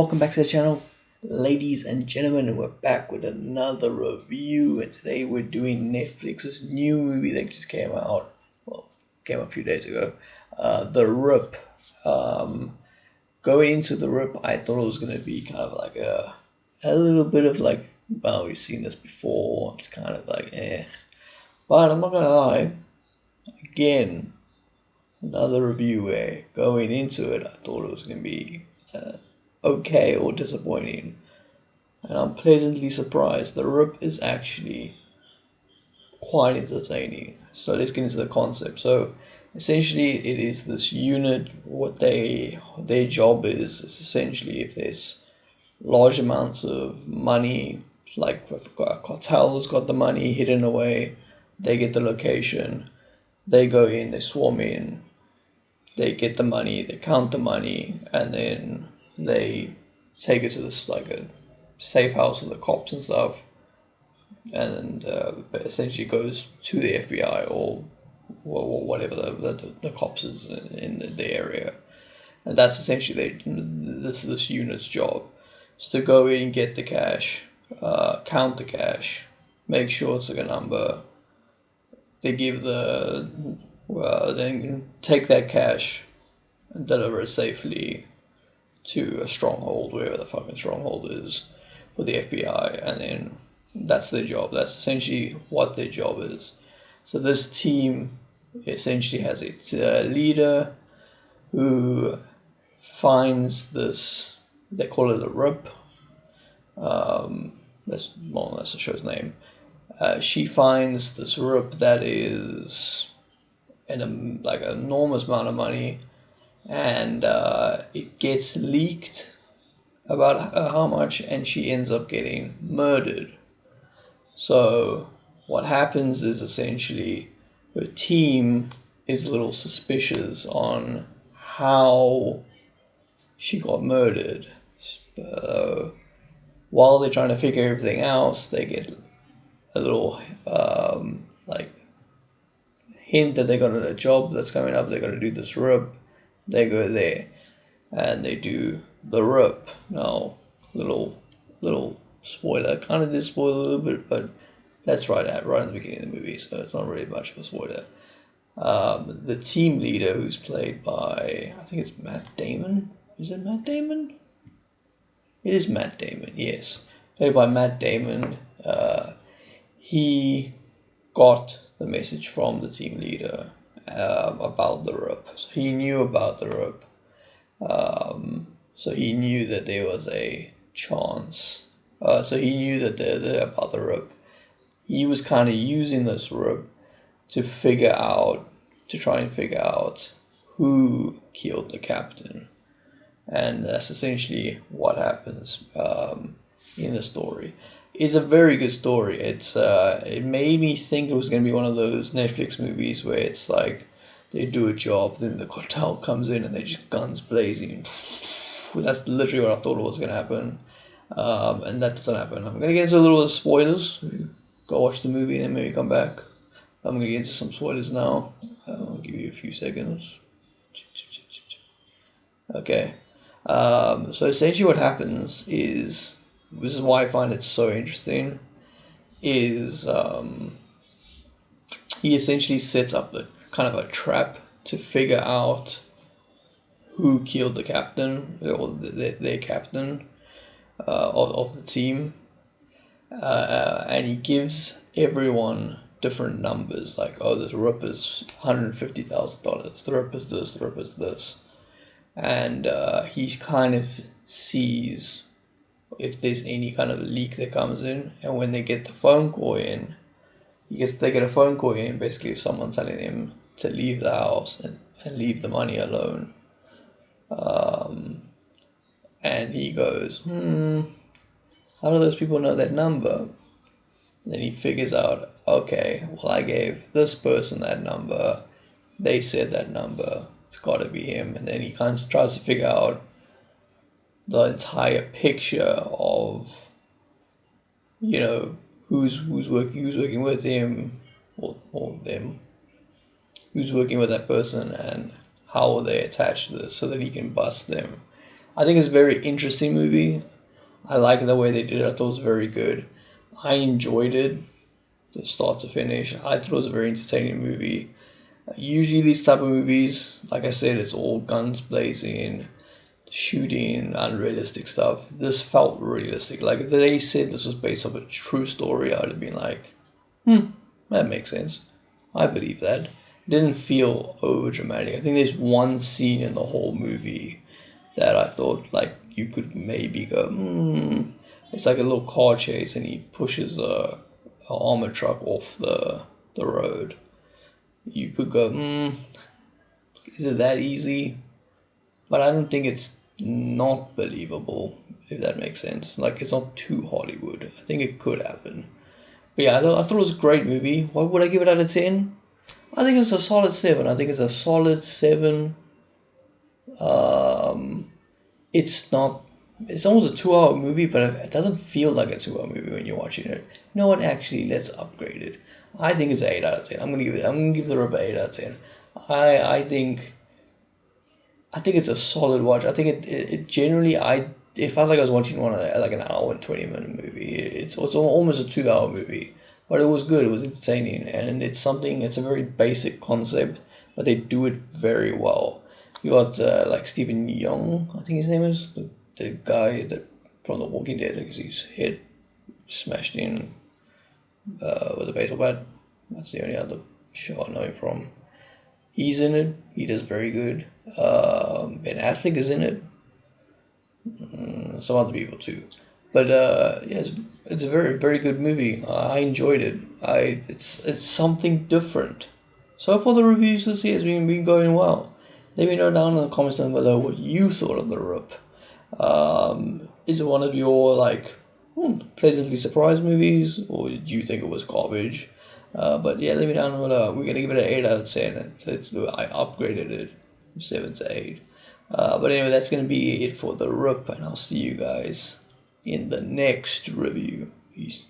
welcome back to the channel, ladies and gentlemen, and we're back with another review. And today we're doing Netflix's new movie that just came out, came out a few days ago, The Rip. Going into The Rip, I thought it was going to be kind of like a little bit of like, well, we've seen this before, it's kind of like, but I'm not going to lie, again, another review where going into it, I thought it was going to be okay or disappointing, and I'm pleasantly surprised. The Rip is actually quite entertaining. So let's get into the concept. So essentially, it is this unit. What their job is essentially, if there's large amounts of money, like if a cartel's got the money hidden away, they get the location, they go in, they swarm in, they get the money, they count the money, and then they take it to this like a safe house with the cops and stuff, and essentially goes to the FBI or whatever the cops is in the area, and that's essentially this unit's job, is to go in, get the cash, count the cash, make sure it's a good number. They give then take that cash and deliver it safely to a stronghold, wherever the fucking stronghold is, for the FBI, and then that's their job. That's essentially what their job is. So this team essentially has its leader who finds this, they call it a Rip. That's the show's name. She finds this Rip that is in like an enormous amount of money, and it gets leaked about how much, and she ends up getting murdered. So what happens is essentially her team is a little suspicious on how she got murdered. While they're trying to figure everything out, they get a little like hint that they got a job that's coming up. They got to do this Rip. They go there and they do the Rip. Now, little spoiler, kind of did spoil a little bit, but that's right at the beginning of the movie, so it's not really much of a spoiler. The team leader, who's played by, I think it's Matt Damon. Is it Matt Damon? It is Matt Damon, yes. Played by Matt Damon. He got the message from the team leader about the Rip. So he knew about the Rip. So he knew that there was a chance. So he knew that about the Rip. He was kind of using this Rip to try and figure out who killed the captain. And that's essentially what happens in the story. It's a very good story. It made me think it was going to be one of those Netflix movies where it's like they do a job, then the cartel comes in and they just guns blazing. That's literally what I thought was going to happen, and that doesn't happen. I'm going to get into a little bit of spoilers. Go watch the movie and then maybe come back. I'm going to get into some spoilers now. I'll give you a few seconds. Okay. So essentially what happens is, this is why I find it so interesting, is he essentially sets up the kind of a trap to figure out who killed the captain, or their captain of the team, and he gives everyone different numbers, like, oh, this Rip is $150,000, the Rip is this, the Rip is this, and he kind of sees if there's any kind of leak that comes in, and when they get the phone call in, they get a phone call in, basically of someone telling him to leave the house and leave the money alone. And he goes, how do those people know that number? And then he figures out, okay, well, I gave this person that number, they said that number, it's got to be him. And then he kind of tries to figure out the entire picture of, you know, who's working with him, or them, who's working with that person, and how are they attached to this, so that he can bust them. I think it's a very interesting movie. I like the way they did it. I thought it was very good. I enjoyed it, the start to finish. I thought it was a very entertaining movie. Usually these type of movies, like I said, it's all guns blazing, shooting, unrealistic stuff. This felt realistic. Like if they said this was based off a true story, I'd have been like, that makes sense. I believe that. It didn't feel over dramatic. I think there's one scene in the whole movie that I thought like you could maybe go, It's like a little car chase, and he pushes a armor truck off the road. You could go, is it that easy? But I don't think it's not believable, if that makes sense. Like, it's not too Hollywood. I think it could happen. But yeah, I thought it was a great movie. What would I give it out of 10? I think it's a solid 7. I think it's a solid 7. It's not. It's almost a 2 hour movie, but it doesn't feel like a 2 hour movie when you're watching it. You know what? Actually, let's upgrade it. I think it's an 8 out of 10. I'm gonna give the Ripper 8 out of 10. I think it's a solid watch. I think it generally it felt like I was watching like an hour and 20-minute movie. It's almost a 2 hour movie, but it was good. It was entertaining, and it's a very basic concept, but they do it very well. You got like Stephen Young, I think his name is the guy that from The Walking Dead, because his head smashed in with a baseball bat. That's the only other show I know him from. He's in it. He does very good. Ben Affleck is in it. Some other people too. But yeah, it's a very very good movie. I enjoyed it. It's something different. So far the reviews this year has been going well. Let me know down in the comments down below what you thought of the Rip. Is it one of your like pleasantly surprised movies, or did you think it was garbage? But yeah, let me know. We're gonna give it an 8 out of 10. I upgraded it from 7 to 8. But anyway, that's gonna be it for the Rip, and I'll see you guys in the next review. Peace.